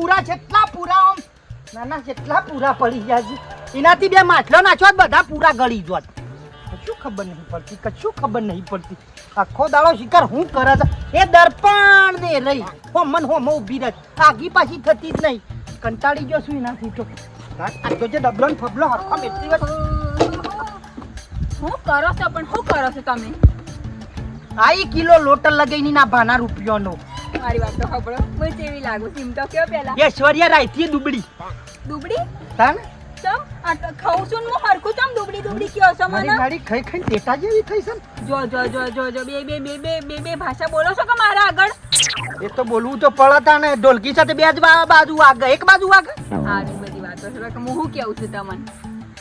પૂરા જેટલા પૂરા આમ નાના જેટલા પૂરા પડી ગયા છે એનાથી બે માટલો નાખ્યો બધા પૂરા ગળી જોત કશું ખબર નહીં પડતી આખો દાડો શિકાર હું કરે છે એ દર્પણ ને રહી હોમન હોમો ઊભી રહે આગી પાછી થતી જ નહીં કંટાળી ગયો છું એનાથી તો આ તો જે ડબલો ને ફબલો હરખો બેઠી વાત હું કરો છો પણ શું કરો છો તમે આઈ કિલો લોટ લગાઈને ના ભાના રૂપિયાનો મારી વાત તો ખબરો મને કેવી લાગુ સિમ તો કયો પેલા ઐશ્વર્યા રાયથી દુબળી તાન ચમ આ ખાઉં છું હું હરખું ચમ દુબળી કયો છો મને મારી ખાઈ ખાઈ ટેટા જેવી થઈ છે જો બે ભાષા બોલો છો કે મારા આગળ એ તો બોલવું તો પડતા ને ઢોલકી સાથે બે જ બાજુ આગળ એક બાજુ આગળ આવી બધી વાતો છે કે હું કેવું છું તમને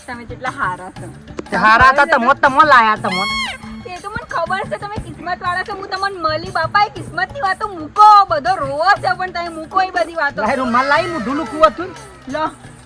તમે કેટલા હારા છો હારા હતા તમો લાયા તમો એ તો મને ખબર છે તમે કિસ્મત વાળા છો હું તમને મળી બાપા એ કિસ્મત ની વાતો મૂકો બધો રોવો છે પણ તમે મૂકો એ બધી વાતો રૂમાલ લાવી મોઢું લૂકવું હતું લો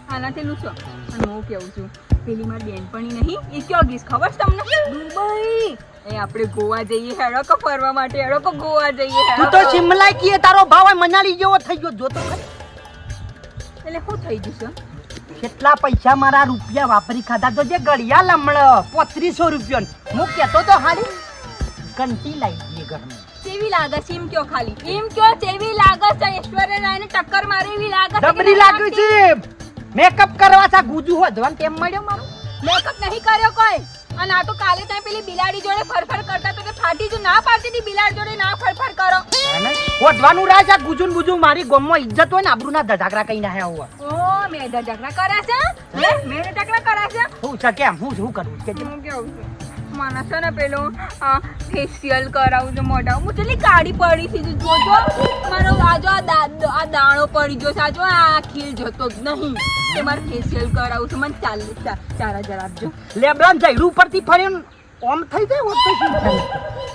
આનાથી લૂછો અને હું કેવું છું પેલી મારી બેનપણી નહીં એ કયો ગીસ ખબર છે તમને દુબઈ એ આપણે ગોવા જઈએ હેડો કો ફરવા માટે હેડો કો ગોવા જઈએ તું તો શિમલા કીએ તારો ભાવ મનાલી જેવો થઈ ગયો જો તો એટલે શું થઈ ગયું છે કેટલા પૈસા મારા રૂપિયા વાપરી ખાધા તો જે ગળિયા લમણ 3500 રૂપિયા હું કેતો તો હારી કંટી લાવી દઈએ ઘરમાં કેવી લાગે છે એમ કયો ખાલી એમ કયો કેવી લાગે છે ઐશ્વર્યા રાયને ટક્કર મારે એવી લાગે છે ડબરી લાગે છે મેકઅપ કરવા સા ગુજુ હોદવાન કેમ મળ્યો મારો મેકઅપ નહીં કર્યો કોઈ અને આ તો કાલે તમે પેલી બિલાડી જોડે ફરફર કરતા તો કે ફાટી જો ના પાડતી હતી બિલાડી જોડે ના ફરફર કરો હોદવાનું રાજ આ ગુજુન ગુજુ મારી ગોમમાં ઇજ્જત હોય ને આબરૂના ધજાગરા કઈ ના આયા ઓ મે ધજાગરા કર્યા છે હે મે ધજાગરા કર્યા છે હું છે કેમ હું શું કરું કે હું કેવું છું મને છે ને પેલો ફેશિયલ કરાવું છે મોઢા હું ચલી કાળી પડી હતી જોજો મારો આજો આ દાણો પડી ગયો છે આજો આ ખીલ જતો જ નહીં તે મારે ફેશિયલ કરાવું છે મને 4000 આપજો લેબરાન જઈડું ઉપરથી ફર્યો ઓમ થઈ જાય ઓમ તો શું થાય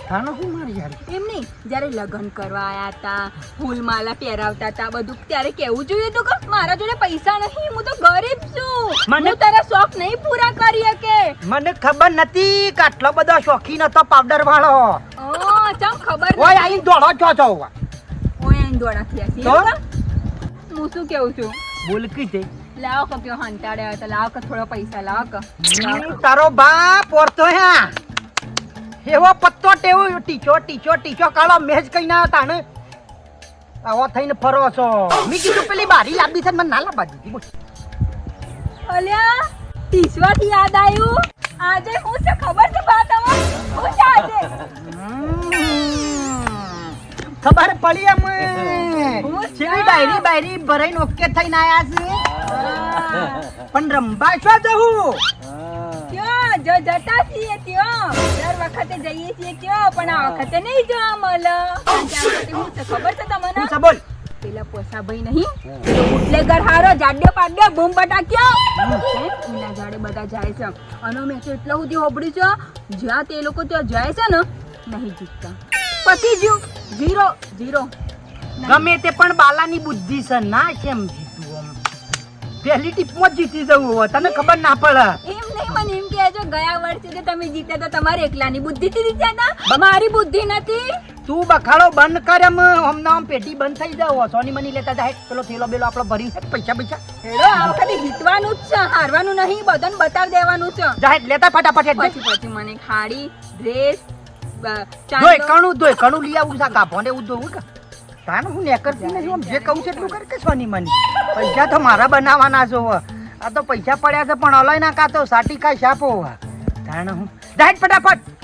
ખાનો શું મારી યાર એમ નહીં જ્યારે લગ્ન કરવા આયા હતા ફૂલમાલા પહેરાવતા હતા બધું ત્યારે કેવું જોઈએ તો કે મારા જોડે પૈસા નહીં હું તો ગરીબ છું મને તારા શોખ નહીં પૂરા કરી શકે મને ખબર નથી કે આટલો બધો શોખીન હતો પાવડર વાળો ઓ ચમ ખબર ઓય આઈ દોડો છો ઓય આઈ દોડા થયા છે હું શું કેવું છું બોલ કીધે લાવો કે કયો હંતાડે તો લાવો કે થોડો પૈસા લાવો કે તારો બાપ ઓરતો હે એવો પત્તો ટેવો ટીચો કાળો મેજ કઈ ના હતા ને આવો થઈને ફરો છો મી કીધું પેલી બારી લાંબી છે મને ના લાવવા દીધી બોલ અલ્યા ટીસવાથી યાદ આવ્યું આજે હું છે ખબર છે બા તમને હું છે આજે ખબર પડી અમે છેવી ડાયરી ભરાઈને ઓકે થઈને આયા છે પણ રંબા છો જવું ક્યાં જો જતા છીએ ત્યાં દર વખતે જઈએ છીએ ત્યાં પણ આ વખતે નહીં જવા મળે હું છે ખબર છે તમને હું છે બોલ પેલા પોસા ભાઈ નહીં બુટલેગર હારો જાડ્યો પાડ્યો બૂમ પટાક્યો એના જાડે બધા જાય છે અને મેં તો એટલા સુધી હોબડી છે જ્યાં તે લોકો ત્યાં જાય છે ને નહીં જીતતા પછી જીરો ગમે તે પણ બાલાની બુદ્ધિ છે ના કેમ જીતું આમ પહેલી ટીપમાં જીતી જવું હોય તને ખબર ના પડે એમ નહીં મને એમ કહેજો ગયા વર્ષે જે તમે જીત્યા હતા તમારી એકલાની બુદ્ધિથી જીત્યા હતા મારી બુદ્ધિ નથી તું બખાડો બંધ કર આમ પેટી બંધ થઈ જાવ સોની મની લેતા જાય પેલો થેલો બેલો આપણો ભરી પૈસા હેડો આ વખતે જીતવાનું જ છે હારવાનું નહીં બધાને બતાવી દેવાનું છે જાય લેતા ફટાફટ પછી મને ખાડી ડ્રેસ દોય કણું લઈ આવું છે ગાભો ને ઉદો હું તાન હું નેકરતી નથી આમ જે કહું છે એટલું કર કે સોની મની પૈસા તો મારા બનાવવાના છો આ તો પૈસા પડ્યા છે પણ અલાય ના કાતો સાટી કાય શાપો તાણ હું જાય ફટાફટ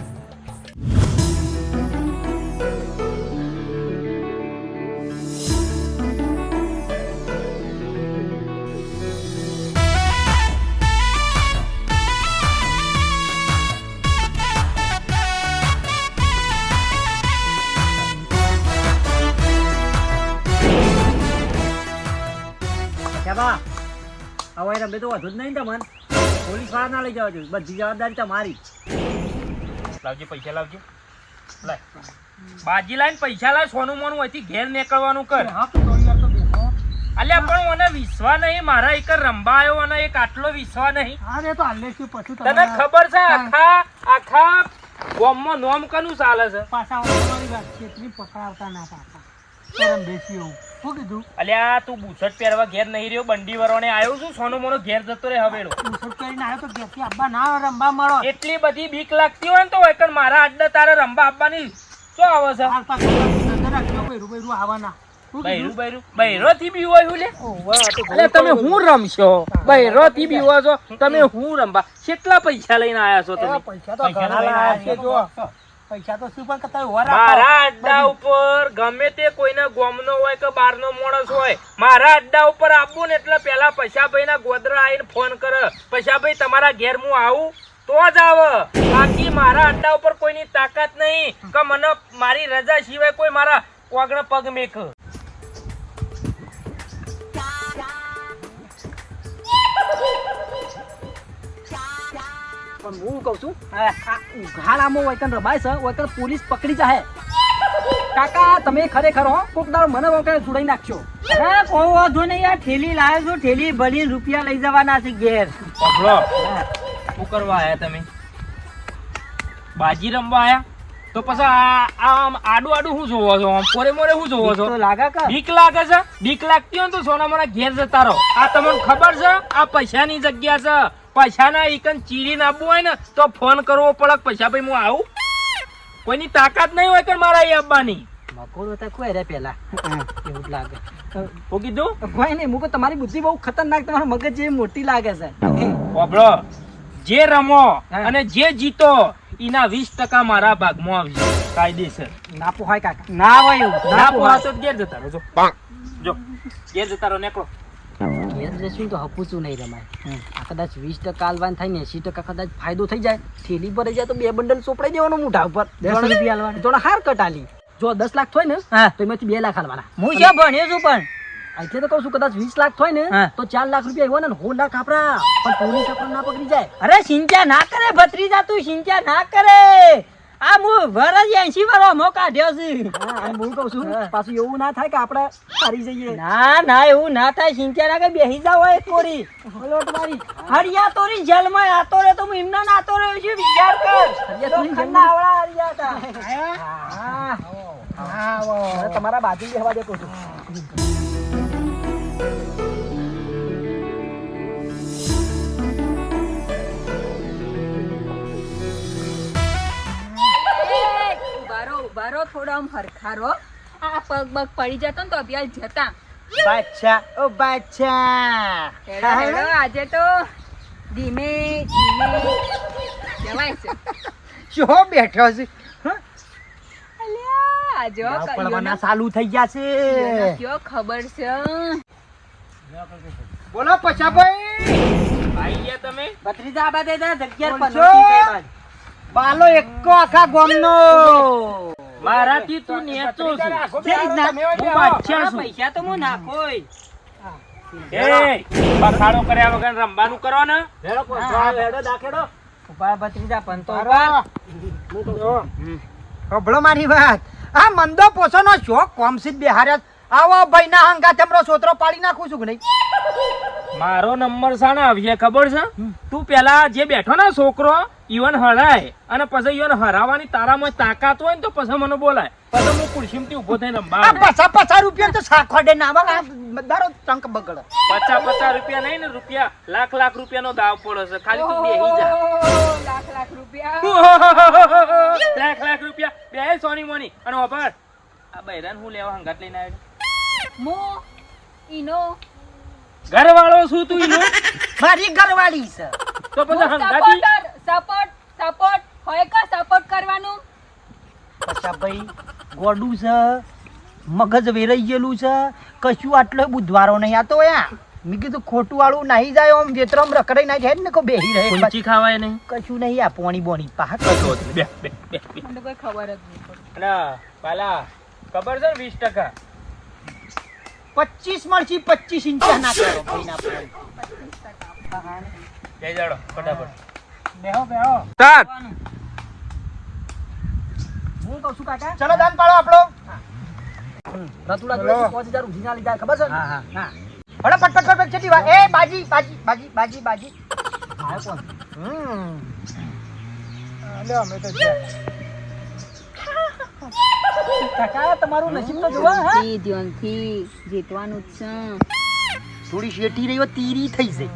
હવે રમે તો વધુ જ નહીં તમને પોલીસ વાળા ના લઈ જવા જોઈએ બધી જવાબદારી તમારી લાવજે પૈસા લાવજે લાય બાજી લાઈને પૈસા લાવ સોનું મોનું અહીંથી ઘેર નીકળવાનું કર અલ્યા પણ મને વિશ્વા નહીં મારા એક રંબા આવ્યો અને એક આટલો વિશ્વા નહીં અરે તો હાલે શું પછી તને ખબર છે આખા ગામમાં નોમ કનું ચાલે છે પાછા તમારી વાત છે એટલી પકડાવતા ના પાછા કરમ બેસી શું કીધું? અલ્યા તું બુશર્ટ પહેરવા ઘેર નહીં રહ્યો, બંડી વરોને આવ્યો છું, સોનો મોનો ઘેર જતો રે હવેડો. બુશર્ટ પહેરીને આવ્યો તો ઘેરથી આબા ના રમવા મળો. એટલી બધી બીક લાગતી હોય ને તો વૈકણ મારા અડ્ડા તારે રંબા આપવાની શું આવે છે? હાલ પાછું નજર રાખજો, બૈરું આવવાના. શું કીધું? બૈરોથી બી હોય હું લે? ઓવે, આ તો અલે તમે હું રમશો? બૈરોથી બી હોય છો તમે, હું રમવા કેટલા પૈસા લઈને આયા છો તમે? પૈસા તો ઘણા લાયા છે જો. પૈસા તો શું પણ કરતા હોય, વર આપો. મારા અડ્ડા ઉપર ગમે તે કોઈને ગોમનો હોય કે બારનો માણસ હોય, મારા અડ્ડા ઉપર આપવું ને એટલે પેલા પૈસાભાઈ ના ગોદરા આવીને ફોન કરે, પૈસાભાઈ તમારા ઘેર હું આવું તો જ આવે. બાકી મારા અડ્ડા ઉપર કોઈની તાકાત નહીં કે મને મારી રજા સિવાય કોઈ મારા વાગણે પગ મેક. પણ હું કહું છું ઉઘાડામાં વૈકન રમાય છે, વૈકન પોલીસ પકડી જાય. કાકા તમે ખરેખર હો કોક દાડો મને વૈકન સુડાઈ નાખશો. અરે કોઈ વાંધો નહીં, આ થેલી લાવ્યો છું, થેલી ભરી રૂપિયા લઈ જવાના છે ઘેર. પકડો. શું કરવા આયા તમે? બાજી રમવા આયા? તો પછી આમ આડું આડું શું જોવો છો? આમ પોરે મોરે શું જોવો છો? તો લાગે કે બીક લાગે છે? બીક લાગતી હોય ને તો સોના મોના ઘેર જતા રહો. આ તમને ખબર છે આ પૈસાની જગ્યા છે. પૈસાના ઈકન ચીરીને આપવું હોય ને તો ફોન કરવો પડે, પૈસા ભાઈ હું આવું. કોઈની તાકાત નહીં હોય કે મારા અહીં આવવાની. મકોડો હતા કોઈ રે પેલા એવું જ લાગે. શું કીધું? કોઈ નહીં, મુકો તમારી બુદ્ધિ બહુ ખતરનાક, તમારું મગજ જેવી મોટી લાગે છે. બાબડો, જે રમો અને જે જીતો એના 20% મારા ભાગમાં આવશે કાયદેસર. ના પોહાય કાકા. ના હોય એવું. ના પોહા તો ઘેર જતા રહો. જો ઘેર જતા રહો, નીકળો. ઘેર જશું તો હપુચું નહીં રમાય. આ કદાચ 20% આલવાન થાય ને 80% કદાચ ફાયદો થઈ જાય, થેલી ભરાઈ જાય તો 2 બંડલ ચોપડાઈ દેવાનો મોઢા ઉપર. 10 રૂપિયા આલવાના. જોડે હાર કટાલી. જો 10 લાખ થાય ને હા. તો એમાંથી 2 લાખ આલવાના. હું ક્યાં ભણ્યો છું પણ. એટલે તો કહું છું કદાચ 20 લાખ થાય ને હા. તો 4 લાખ રૂપિયા એવા ને 9 લાખ આપડા. પણ પોલીસ આપણને ના પકડી જાય. અરે સિંચા ના કરે ભત્રીજા, તું સિંચા ના કરે. આ હું વરસ 80 વાળો મો કાઢ્યો છે. હા, અને હું કહું છું પાછું એવું ના થાય કે આપણે હારી જઈએ. ના ના એવું ના થાય. સિંચા ના કે બેહી જાવ હોય તોરી. બોલો તમારી હરિયા તોરી જેલમાં આતો રે તો હું એમના નાતો રહ્યો છું, વિચાર કર. હરિયા તોરી લોખંડના આવડા હરિયા હતા. હા. હા મને તમારા બાજુ બેહવા દે કહું છું. ઉભારો થોડો આમ હરખારો. આ પગ બગ પડી જતો ને તો અભ્યાસ જતા. બાદશાહ, ઓ બાદશાહ. હેડો હેડો, આજે તો ધીમે ધીમે જવાય છે. શું બેઠો છે? અલ્યા, આ જો પડવાના ચાલુ થઈ ગયા છે. કયો ખબર છે. બોલો પછાભાઈ. આવી ગયા તમે? ભત્રીજા આબા દે દે જગ્યા પર બોલશો? નથી કઈ બાજુ. બાલો એકો આખા ગામનો. મારાથી તું નેચો છું. જે રીતના હું બાદશાહ છું. પૈસા તો હું નાખોય. એ બખાડો કર્યા વગર રમવાનું કરો ને. ઉભા ભત્રીજા પંતો ઉભા. કબળો મારી વાત. આ મંદો પોસોનો શોખ કોમસીત બેહાર્યા. આવો ભાઈ ના હંગાથે હમરો સોતરો પાડી નાખું છું કે નહીં? મારો નંબર સાને આવશે ખબર છે? તું પેલા જે બેઠો ને છોકરો ઈવન હરાય અને પછી ઈવન હરાવાની તારામાં તાકાત હોય ને તો પછી મને બોલાય. પછી હું ખુરશીમાંથી ઊભો થઈને રમવા આ આવું. 50 રૂપિયા તો સાખોડે ના આવે. દારો ટંક બગડે. 50 રૂપિયા નહીં ને રૂપિયા લાખ રૂપિયાનો દાવ પડે છે. ખાલી તું બેહી જા. ઓહો, લાખ રૂપિયા. લાખ રૂપિયા બે સોની મોની અને ઓભાર આ બૈરાન હું લેવા હંગાત લઈને આવ્યો? મો ઈનો ઘરવાળો છું તું ઈનો? મારી ઘરવાળી છે. તો પછી હંગાતી સપોર્ટ હોય કે સપોર્ટ કરવાનું. પછા ભાઈ ગોડું છે, મગજ વેરાઈ ગયેલું છે, કશું આટલો બુધવારો નહીં આતો યા. મેં કીધું ખોટું વાળું નહીં જાય આમ વેતરમ રખડાઈ ના જાય ને કો બેહી રહે. કુંચી ખાવાય નહીં. કશું નહીં આ પોણી બોણી પાહક. બે બે બે મને કોઈ ખબર જ નહીં પડતી. અને પાલા ખબર છે ને 20%? 25 મળશી 25 ઇંચા ના કરો ભાઈ ના પોણી. જઈ જાડો ફટાફટ. બેહો બેહો. સ્ટાર્ટ. હું કહું છું કાકા ચલો દાન પાડો આપણો. રતુડા જોડે 5000 ઉધીના લીધા ખબર છે ને? હા હા. હળો પટ ચટી વા. એ બાજી બાજી બાજી બાજી બાજી. હા કોણ લે અમે તો કાકા તમારું નસીબ તો જોવા હા ધ્યાનથી જીતવાનું જ છે. થોડી શેઠી રહી હોય તીરી થઈ જાય.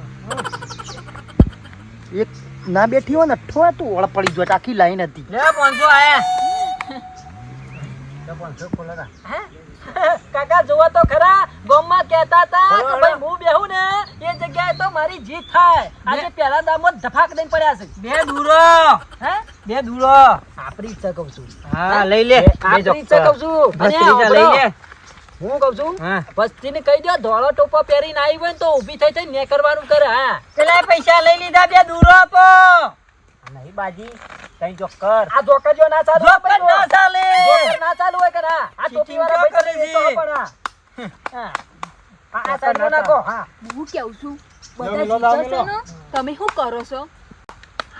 એક ના બેઠી હોય ને અઠ્ઠો તો ઓળ પડી જાય આખી લાઈન હતી. લે 500 આયા. તો 500 ખોલો ના. કાકા જોવા તો ખરા ગામમાં કહેતા હતા બોલો, કે ભાઈ હું બેહું ને એ જગ્યાએ તો મારી જીત થાય. આજે પહેલા દામમાં ધફાક દઈને પડ્યા છે. બે દૂરો. હે બે દૂરો. આપણી ઈચ્છા કહું છું. હા લઈ લે. આપણી ઈચ્છા કહું છું. અને ભત્રીજા લઈ લે. હું કહું છું હા. વસ્તીને કહી દો ધોળો ટોપો પહેરીને આવી હોય ને તો ઊભી થઈ થઈ ને કરવાનું કરે. હા પેલા પૈસા લઈ લીધા બે દૂરો આપો. નહીં બાજી કઈ જોકર. આ જોકર જો ના ચાલુ હોય જોકર ભાઈ, ના ચાલે. જોકર ના ચાલુ હોય કે ના આ ટોપી વાળા ચીટિંગ ભાઈ કરે છે. પણ હા આ સાઈડમાં નાખો. હા હું કેવું છું લો, બધા લો, લો, જીતો છો લો. ને તમે શું કરો છો?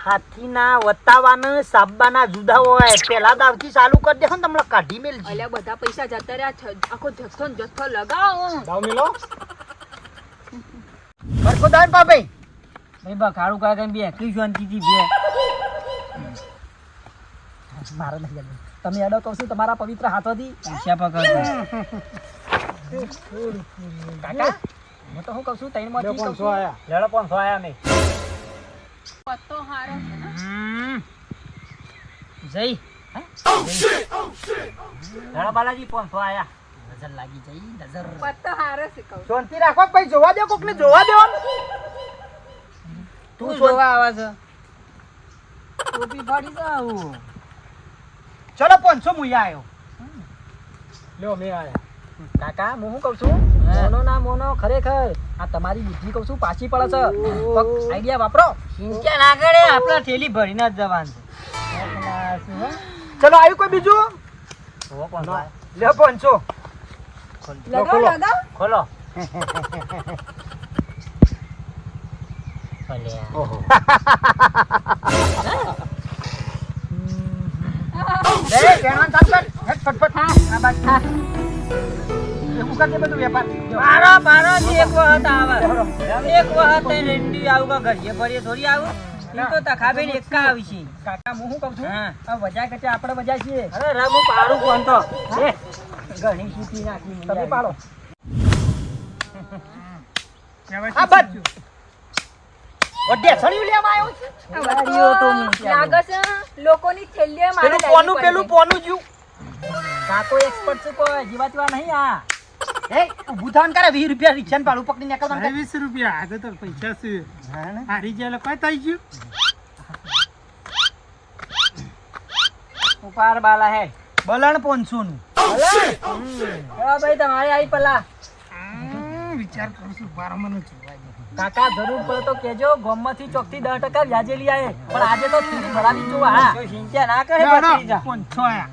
હાથીના વતાવાના સાબાના જુદા હોય. પેલા દાવથી ચાલુ કરી દેખો ને તમને કાઢી મેલજી. અલ્યા બધા પૈસા જતા રહ્યા આખો જથ્થો ને જથ્થો લગાવો. દાવ મેલો. સરખો દાન પા ભાઈ. ભાઈ બા ખાડું કાકા બે એકલી શાંતિથી બે. મારે નહીં જવું. તમે અડો કહું છું તમારા પવિત્ર હાથોથી પૈસા પકડતા. કાકા હું તો શું કહું છું ત્રણ માંથી કહું છું. લેડો 500 આયા નહીં. પત્તો હારો છે ને? જઈ. લેડો બાલાજી 500 આયા. નજર લાગી જઈ નજર. પત્તો હારો છે કહું. શાંતિ રાખો ભાઈ. જોવા દો કોકને જોવા દો. તું જોવા આવે છે. ટોપી ફાડી જાવ. ચલો 500 મુયા આવ્યો. લ્યો મે આયા. કાકા હું શું કહું છું મોનો ના મોનો ખરેખર આ તમારી બુદ્ધિ કહું છું પાછી પડે છે. આઈડિયા વાપરો. ચિંતા ના કરે આપણે થેલી ભરીને જ જવાનું ચલો આવ્યું કોઈ બીજું? છે. 500 આયા. લે 500. લગાવ ખોલો. લગાવ. ખોલો. ઓહો. લે વેણવાન ચાલુ કર. હેટ ફટફટ. આ બાદ. એવું કરજે બધું વેપાર. મારો જ એક વખત આવે. એક વખત તઈ રેંડી આવું કા ઘડીએ ભરીએ થોડી આવું. ઈ તો તખાબે ને એકા આવી છે. કાકા હું શું કહું છું હા. આ વજા કચે આપણે વજા છીએ. અરે રમુ પારું કોણ તો. ઘણી સીટી નાખી તમે પાડો. આ બાદ. વડે સળિયું લેવા આવ્યો છે. ગાડીઓ તો લાગે છે લોકોની થેલીઓ મારે પેલું પોનું પેલું પોનું જ્યું. કાકો એક્સપર્ટ છે કોઈ જીવા જીવા નહીં આ. એ ઊભું થવાનું કરે 20 રૂપિયા રિક્ષાને ભાડું પકડીને નીકળવાનું કરે. 20 રૂપિયા આગળ તો પૈસા છે હા ને? હારી જાય કોઈ થઈ ગયું ઉપાર બાલા હે. બલણ 500 નું. ભાઈ તમારે આવી પેલા વિચાર કરું છું બારામાં ન જોવાય કાકા જરૂર પડે તો કેજો ગોમમાંથી ચોકથી 10% વ્યાજે લઈ આયે પણ આજે તો થેલી ભરાવી જ જોવા. હા જો ચિંતા ના કરે હેડો, ભત્રીજા. 500 આયા.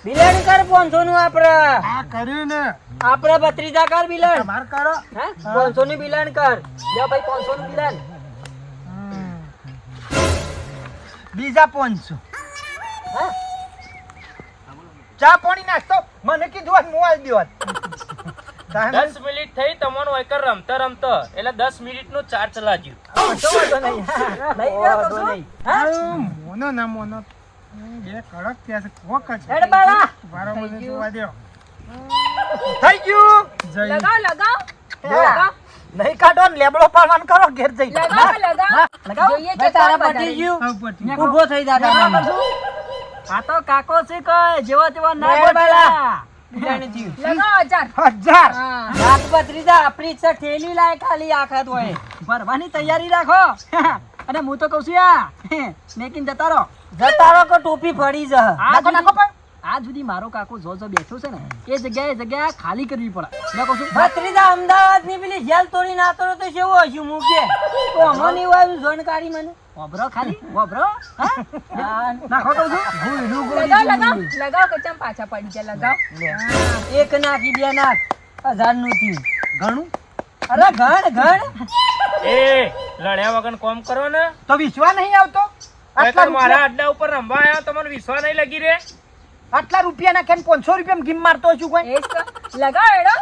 બિલાડી કર 500 નું આપડે. આ કર્યું ને આપડે ભત્રીજા કર બિલાડ. તમાર કરો હે 500 ની બિલાડ કર. લ્યો ભાઈ 500 નું બિલાન. બીજા 500. હા ચા પાણી નાસ્તો મને કીધું હોત હું આલી દેત. 10 મિનિટ થઈ તમને વૈકર રમતા રમતા એટલે 10 મિનિટ નો ચાર્જ લાગ્યું. વાંધો નહીં. હા, લઈ જાઓ તો શું? હા મોનો ના મોનો બે કડક થયા છે કોક જ હેડ બાળા. બારામાં ન જોવા દો થઈ ગયું. જઈ લગાવ લગાવ જો. નહીં કાઢો ને લેબડો પાડવાનું કરો ઘેર જઈ. લગાવ લગાવ લગાવ. જોઈએ ભાઈ કે તારા કોણ પટી વધારે. ગયું. આવ પટી ઊભો થઈ જા તારા. આ તો કાકો છે કોઈ જેવા તેવા ના હેડ બાળા. બોલ્યા. બિલાડી થયું. લગાવ 1000. 1000. હા રાત ભત્રીજા આપણી ઈચ્છા ઠેલી લાય ખાલી આખત હોય. ભરવાની તૈયારી રાખો. અને હું તો કહું છું યા મેકીને જતા રહો. જતા રહો કે ટોપી ફરી જા. આ નાખો નાખો પણ. આ સુધી મારો કાકો જો બેઠો છે ને એ જગ્યા ખાલી કરવી પડે. મેં કહું છું ભત્રીજા અમદાવાદ ની પેલી જેલ તોડી નાતો તો કેવું હશું મૂકે તો અમને વાયું જાણકારી મને. વબરો ખાલી વબરો. હા નાખો કહું છું. લગાવ લગાવ લગાવ કે ચમ પાછા પડી જાય લગાવ. એક નાખી બે નાખ 1000 નું થયું. ઘણું અરે ઘણ એ લડ્યા વગર કોમ કરો ને. તો વિશ્વાસ નહીં આવતો. આટલા મારા રૂપિયા અડ્ડા ઉપર રમવા આવ્યા તમને વિશ્વાસ નહીં લગી રે. આટલા રૂપિયા ના કેમ 500 રૂપિયા ગીમ મારતો છું કોઈ. એ જ તો. લગાવ એડો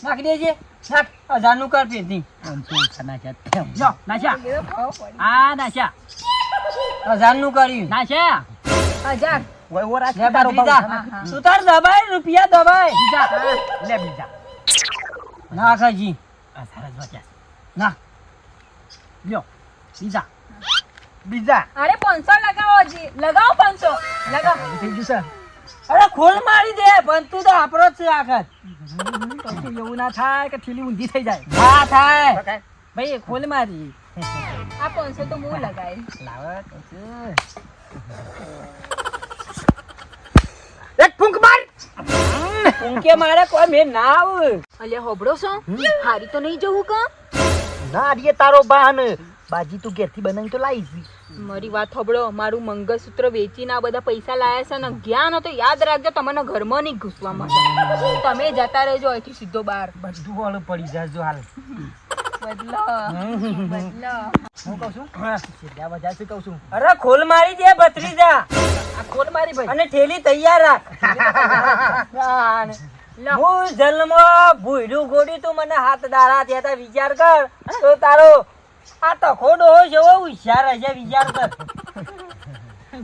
નાખી દેજે. નાખ 1000 નું કર ફેરથી. 500 નાખ્યા. જો નાશ્યા કીધું ખાવ પડી. આ નાશ્યા 1000 નું કર્યું. નાશ્યા 1000 ઓય ઓર લે ભત્રીજા તું તાર દબાઈ રૂપિયા દબાઈ લે બીજા ના કાજી આ સરસ વાગ્યા ના લ્યો બીજા અરે 500 લગાવો હજી લગાવો 500 લગાવો થઈ ગયું છે અરે ખોલ મારી દે પણ તું તો આપણો જ છે આખત પછી એવું ના થાય કે ઠીલી ઊંધી થઈ જાય ના થાય ભાઈ ખોલ મારી આ 500 તો હું લગાય એક ફૂંક માર ઊંકે મારે કોઈ મેં ના આવું અલ્યા હોબળો છો હારી તો નહીં જવું કા ના આડીએ તારો બાન બાજી તું ઘેરથી બનાવી તો લાવી છી મારી વાત હોબળો મારું મંગળસૂત્ર વેચીને આ બધા પૈસા લાયા છે ને ગયા ન તો યાદ રાખજો તમને ઘરમાં નહીં ઘૂસવા માટે તમે જતા રહેજો અહીંથી સીધો બહાર બધું વાળું પડી જાજો હાલ બદલો બદલો હું કહું છું સીધા બજાર શું કહું છું અરે ખોલ મારી દે ભત્રીજા આ ખોલ મારી ભાઈ અને થેલી તૈયાર રાખ હું જન્મમાં ભૂયડું ગોડી તું મને હાથ દાડા થયા તા વિચાર કર તો તારો આ તખો ડોહો જેવો હોશિયાર હશે વિચાર કર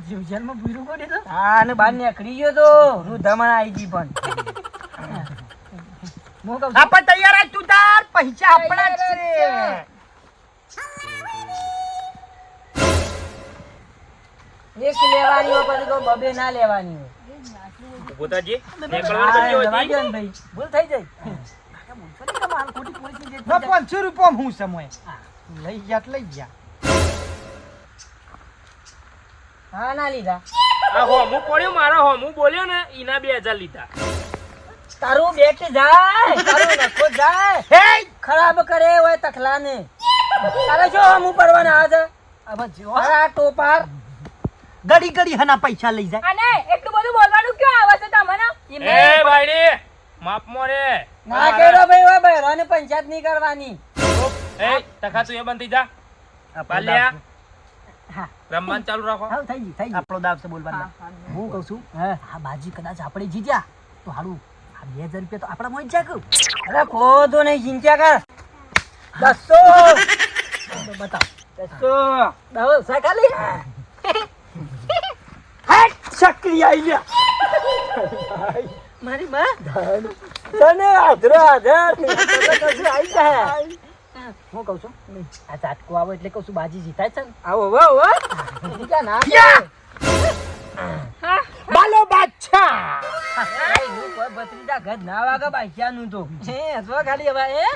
જીવજલમાં ભૂરું કોડે તો હા અને બહાર નીકળી ગયો તો રૂધામણ આવી ગઈ પણ હું કહું છું, આપણે તૈયાર આજ તું તાર પૈસા આપણા જ છે એક લેવાની હોય પછી કહું બબે ના લેવાની હોય પોતાજી હા, નીકળવાનું જવા સમજો દો ને ભાઈ ભૂલ થઈ જાય ના 500 રૂપિયા હું સમય લઈ ગયા હા ના લીધા આ હોમું પડ્યું મારા હોમું બોલ્યો ને ઈના 2000 લીધા તારું બેટ જાય તારું નખો જાય હે ખરાબ કરે હોય તખલાને તારે શું હમું પડવાના આવે છે હવે જો આ ટોપાર ગડી ગડી હના પૈસા લઈ જાય અને એટલું બધું બોલવાનું ક્યાં આવે છે તમને એ ભાઈડી માપમાં રે ના કર્યો ભાઈ હોય બહેરોને પંચાયત નહીં કરવાની એ તખા તું એ બંધ થઈ જા પાલ્યા રમવાનું ચાલુ રાખો હા થઈ ગઈ આપણો દાવ છે બોલવાનો હું કહું છું આ બાજી કદાચ આપણે જીત્યા તો હારું આ 2000 રૂપિયા તો આપણા મોઈ જાય કહું અરે ખોદો નહીં ચિંતા કર 200 બતાવ 200 દવો સાકાલી સક્રિય આઈ ગયા મારી માં તને આધરો આધાર કશું આવી જાય હું કહું છું આ ઝાટકો આવે એટલે કહું છું બાજી જીતાય છે ને આવો વાહ બીજા ના બાલો બાદશાહ કોઈ ભત્રીજા ઘર ના વાગે બાઈચાનું તો હે અથવા ખાલી હવે હે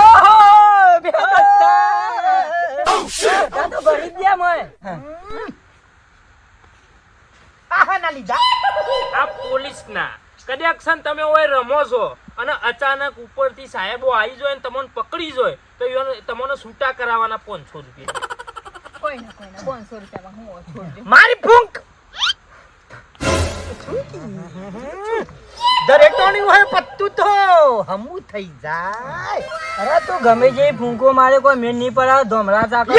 ઓહો બે બચ્ચા તો ભરી દે મોય આહા ના લીધા આ પોલીસ ના કદાચ છે તમે ઓય રમો છો અને અચાનક ઉપરથી સાહેબો આવી જોય ને તમને પકડી જોય તો તમને છૂટા કરાવવાના 500 રૂપિયા કોઈ ના 500 રૂપિયામાં હું છોડ મારી ફૂંક દરેકની હોય પત્તું તો હમુ થઈ જાય અરે તું ગમે જે ફૂંકો મારે કોઈ મેન નહીં પડાવ ધોમરા ચાપે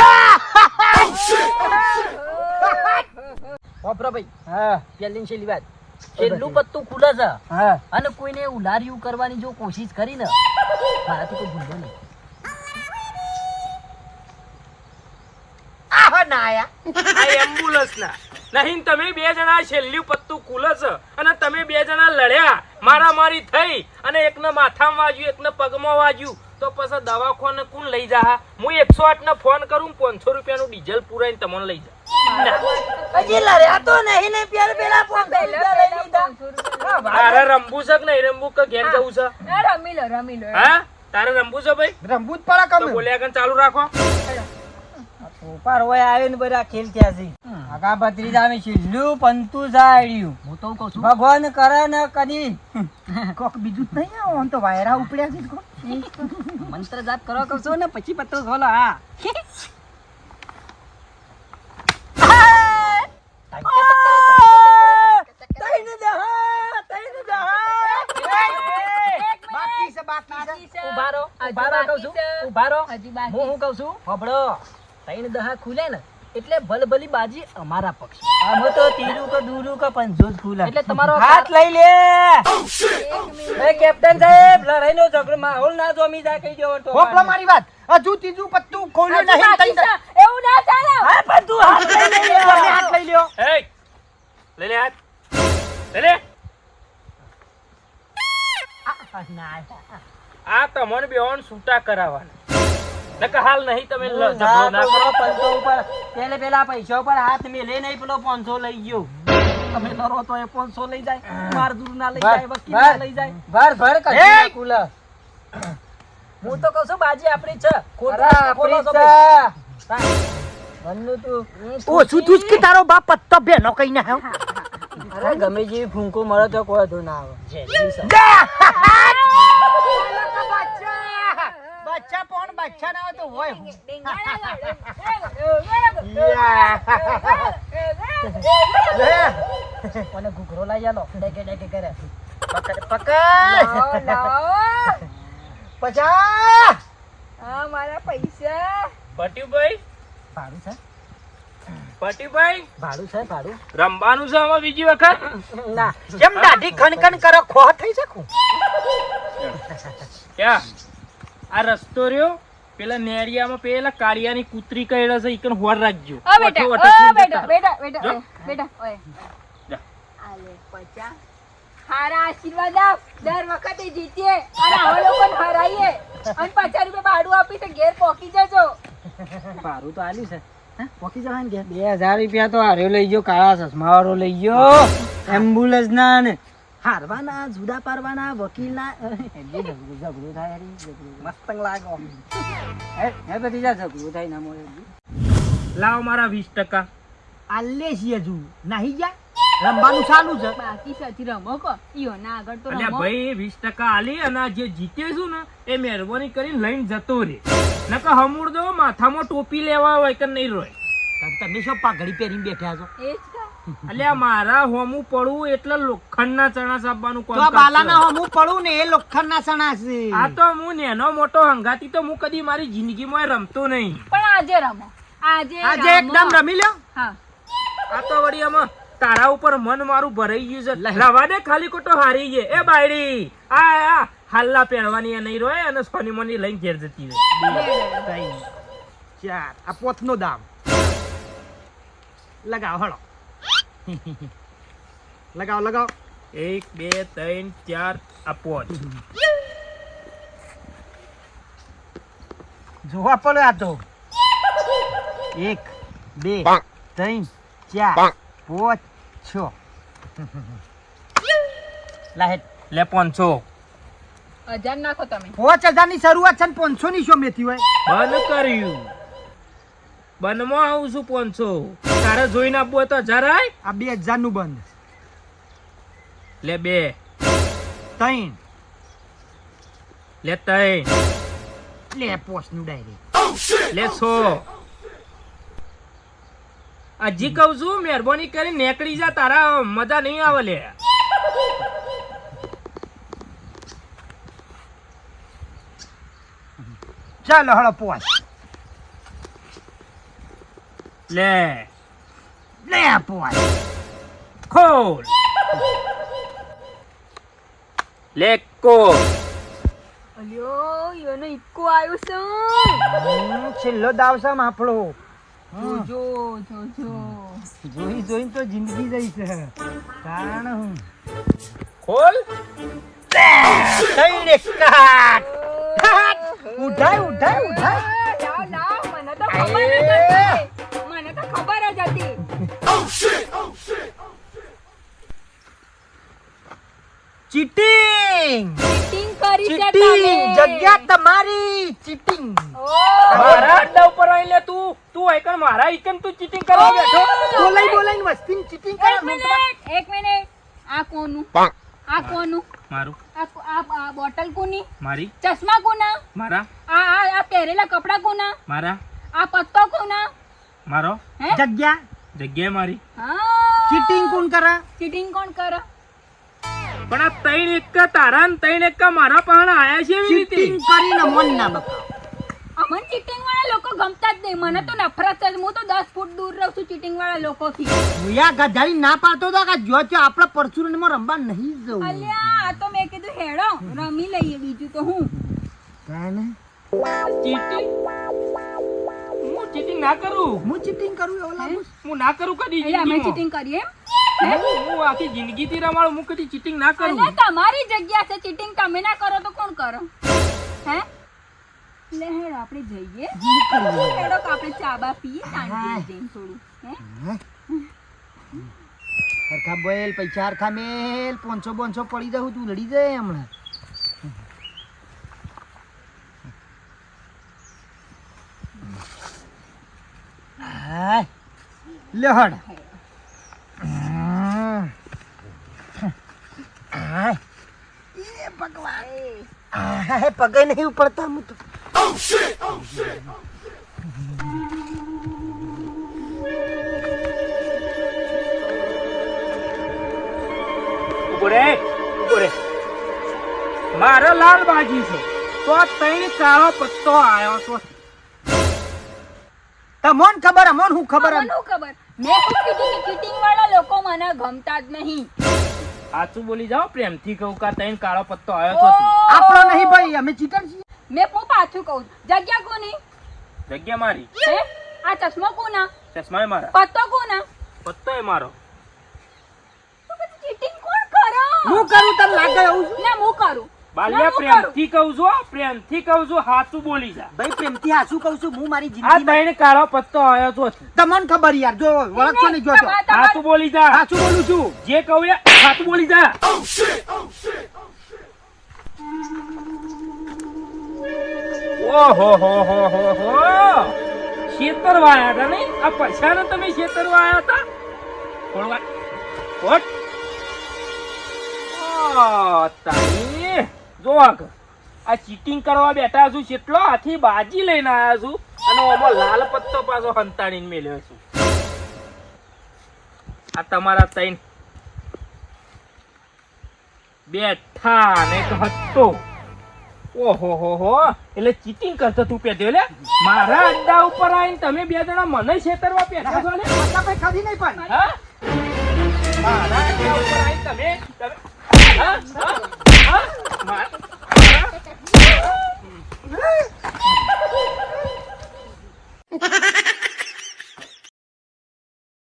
બાપરા ભાઈ હા પેલી છેલ્લી વાત છેલ્લું પત્તું ખુલે છે હા અને કોઈને ઉલાર્યું કરવાની જો કોશિશ કરી ને મારાથી કોઈ ભૂલો નહીં આહા ના આયા આ એમ્બ્યુલન્સ ના નહીં તમે બે જણા છેલ્લું પત્તું ખુલે છે અને તમે બે જણા લડ્યા મારામારી થઈ અને એકને માથામાં વાગ્યું એકને પગમાં વાગ્યું તો પછી દવાખાને કોણ લઈ જા હું 108 ને ફોન કરું 500 રૂપિયાનું ડીઝલ પુરાઈને તમને લઈ જા હજી લડ્યા તો નહીં ને પેલા પેલા ફોન લઈ લીધા તારે રંબુ છે કે નહીં રંબુ કે ઘેર જવું છે રમી લો હા તારે રંબુ છે ભાઈ રંબૂજ પડા તો કમ બોલ્યા આગળ ચાલુ રાખો ઉપર હોય આવ્યો ને બધા ખેલ થયા છે આગા ભત્રીજા અમે છેલ્લું પંતું જાડ્યું હું તો કહું છું ભગવાન કરે ને કદી કોક બીજું જ નહીં આમ તો વાયરા ઉપડ્યા છે કોક મંત્ર જાપ કરો કરશો ને પછી પત્તો ખોલો હા બાકી છે બાકી છે ઉભા રહો હજુ ઉભા રહો કહું છું બાકી છે. ઉભા રહો હજી બાકી હું કહું છું હબળો 3 દહા ખુલે ને એટલે ભલભલી બાજી અમારા પક્ષ આમ તો તીરું કે દૂરું કે પંજો જ ખુલે એટલે તમારો હાથ લઈ લે એ કેપ્ટન સાહેબ લડાઈનો ઝઘડો માહોલ ના જોમી જાય કહી દેવો તો હોપલા મારી વાત હજુ ત્રીજું પત્તું ખોલ્યું નહીં બાકી તઈ છે. એવું ના ચાલે હા પણ તું હાથ લઈ લે તમે હાથ લઈ લ્યો છૂટા કરાવવાના નકર હાલ નહીં તમે ઝઘડો ના ના તો કરો પંચો ઉપર પેલા પૈસા ઉપર હાથ મેલે નહીં પેલો 500 લઈ ગયો તમે કરો તો એ 500 લઈ જાય મારદૂર ના લઈ જાય વકીલ ના લઈ જાય ભર કઈ કુલા હું તો કહું છું બાજી આપણી છે ખોટા બોલો છો વન્નુ તું ઓછું તું જ કે તારો બાપ પત્તો ભેનો કઈ ના આવ્યો અરે ગમે જેવી ફૂંકો મળે તો કોઈ તો ના આવે બચ્ચા પણ બચ્ચા ના હોય તો હોય હું. મને ઘૂઘરો લઈ આલો ડેકે ડેકે કરે પકડ પકડ પચા હા મારા પૈસા પટ્યુભાઈ ભાડું છે પટ્યુભાઈ ભાડું રમવાનું છે હવે બીજી વખત ના કેમ દાઢી ખણખણ કરો ખો થઈ શકું ક્યાં આ રસ્તો રહ્યો પેલા નેરિયામાં પેલા કાળિયાની કૂતરી કઈડે છે ઈકન હોર રાખજો ઓ બેટા વઠો ઓ વઠો બેટા જતા. બેટા બેટા જો. ઓય, બેટા ઓય જા. આલે પચા હારા આશીર્વાદ આપ દર વખતે જીતીએ અને આવા લોકોને હરાઈએ અને 50 રૂપિયા ભાડું આપી તો ઘેર પહોંચી જજો ભાડું તો આલ્યું છે પોકી જવાય ને 2000 રૂપિયા તો હાર્યો લઈ ગયો કાળા ચશ્મા વાળો લઈ ગયો એમ્બ્યુલન્સ ના ને હારવાના જુદા પારવાના વકીલ ના ઝઘડું થાય મસ્ત લાગો હે બધી જા ઝઘડું થાય ના મોરે લાવો મારા 20%. આલે છીએ હજુ નહીં જા રમવાનું ચાલુ છે બાકી સાથી રમો કો ઈઓ ના આગળ તો અલ્યા રમો ભાઈ 20% આલી અને આ જે જીત્યો છું ને એ મહેરબાની કરીને લઈને જતો રે નકર હમુર દો માથામાં ટોપી લેવા હોય કે નહીં રોય તમે શું પાઘડી પહેરીને બેઠા છો એ જ કા અલ્યા મારા હોમું પડવું એટલે લોખંડના ચણા સાબવાનું કોમ તો બાલાના હું પડું ને એ લોખંડના સણા છે આ તો હું નેનો મોટો હંગાતી તો હું કદી મારી જિંદગીમાં રમતો નહીં પણ આજે રમો આજે આજે એકદમ રમી લ્યો હા આ તો વળી આમાં તારા ઉપર મન મારું ભરાઈ ગયું છે રવા દે ખાલી ખોટો હારી ગયે એ બાયડી આ હાલ્લા પહેરવાની નહીં રોય અને સોની મોની લઈને ઘેર જતી રહે ચાર આ પોથનો દામ લગાવ હળો લગાવ 1 2 3 4 આ 5 જોવા પડે આ તો 1 2 3 4 5 6 લાહેટ લે 500 1000 નાખો તમે 5000 ની શરૂઆત છે ને 500 ની શું મેથી હોય બંધ કર્યું બંધમાં આવું છું 500 તારે જોઈને આપવું હોય તો 1000 આય આ 2000 નું બંધ લે 2 3 લે 3 લે પોસ નું ડાયરેક્ટ લે 100 હજી કહું છું મહેરબાની કરી નીકળી જા તારા મજા નહીં આવે લે ચાલો હળો પોસ લે લે પોસ ખોલ લે કો અલ્યો ઈઓનો ઇક્કો આવ્યો છે છેલ્લો દાવ છે માફળો જોજો જોઈ તો જિંદગી જઈ છે કારણ હું ખોલ તઈ કાટ ઉઠાય લાવ મને તો ખબર જ હતી ચીટિંગ ચીટિંગ કરી છે ચીટિંગ તમે જગ્યા તમારી ચીટિંગ મારા અડ્ડા ઉપર આઈ લે તું આઈકન મારા આઈકન તું ચીટિંગ કરવા બેઠો બોલાઈને વસ્તીની ચીટિંગ કરે એક મિનિટ આ કોનું મારું આ બોટલ કોની મારી ચશ્મા કોના મારા આ પહેરેલા કપડા કોના મારા આ પત્તો કોના મારો હે જગ્યા જગ્યાએ મારી હા ચીટિંગ કોણ કરે ચીટિંગ કોણ કરે પણ આ 3 એક્કા તારા ને 3 એક્કા મારા પાસે આયા છે એવી રીતે ચીટિંગ કરીને મન ના બકાવ અમન ચીટિંગ વાળા લોકો ગમતા જ નહીં મને તો નફરત છે હું તો 10 ફૂટ દૂર રહું છું ચીટિંગ વાળા લોકોથી યા ગધારી ના પાડતો તો કે જો જો આપણે પરચુરણમાં રમવા નહીં જવું અલ્યા આ તો મેં કીધું હેડો રમી લઈએ બીજું તો હું કાને ચીટિંગ હું ચીટિંગ ના કરું હું ચીટિંગ કરું એવો લાગુ હું ના કરું કદી એટલે અમે જિંદગીમાં. ચીટિંગ કરીએ હું આખી જિંદગીથી રમાડું હું કદી ચીટિંગ ના કરું અલ્યા તમારી જગ્યા છે ચીટિંગ તમે ના કરો તો કોણ કરો હે લે હેડ આપણે જઈએ હેડો કે આપણે ચા બા પીએ શાંતિથી જઈને થોડું હરખા બોલ પૈસા હરખા મેલ 500 પડી જાવ તું લડી જાય હમણાં હાય લે હડ હાય એ ભગવાન હાય પગે નહીં ઉપડતા હું તો ઉભો રે મારો લાલ બાજી છે તો તઈ કાળો પત્તો આયો તો તમોન ખબર અમોન હું ખબર મને ખબર મેં શું કીધું કે ચીટિંગ વાળા લોકો મને ગમતા જ નહીં સાચું બોલી જાઓ પ્રેમથી કહું કા તઈ કાળો પત્તો આયો તો આપણો નહીં ભાઈ અમે ચીટર છીએ મેં હું પાછું કહું જગ્યા કોની જગ્યા મારી હે આ ચશ્મો કોના ચશ્મા મારા પત્તો કોના પત્તો એ મારો તો પછી ચીટિંગ કોણ કરે હું કરું તને લાગે એવું ના હું કરું બાલિયા પ્રેમથી કહું છું સાચું બોલી જા ભાઈ પ્રેમથી હાસું કહું છું હું મારી આ જિંદગીમાં તઈ કાળો પત્તો આયો તો તમને ખબર યાર જો વળખશો નહીં જોતો સાચું બોલી જા હાસું બોલું છું જે કહું એ સાચું બોલી જા ઓહો હો શેતર વાયા હતા નહીં આ પૈસા ને તમે શેતર વાયા હતા થોડવા કોટ તારી જો આ ચીટિંગ કરવા બેઠા છું કેટલો હાથી બાજી લઈને આવ્યા છું અને ઓમાં લાલ પત્તો પાછો હંતાડીને મેલ્યો છું આ તમારા તૈન બેઠા ને એક હતો ઓહો એટલે ચીટિંગ કરતો તું પેટ્યો લે મારા અડ્ડા ઉપર આવીને તમે બે જણા મને છેતરવા પેઠા છો ને પૈસા ખાધી નહીં પણ હા મારા અડ્ડા ઉપર આવીને તમે હા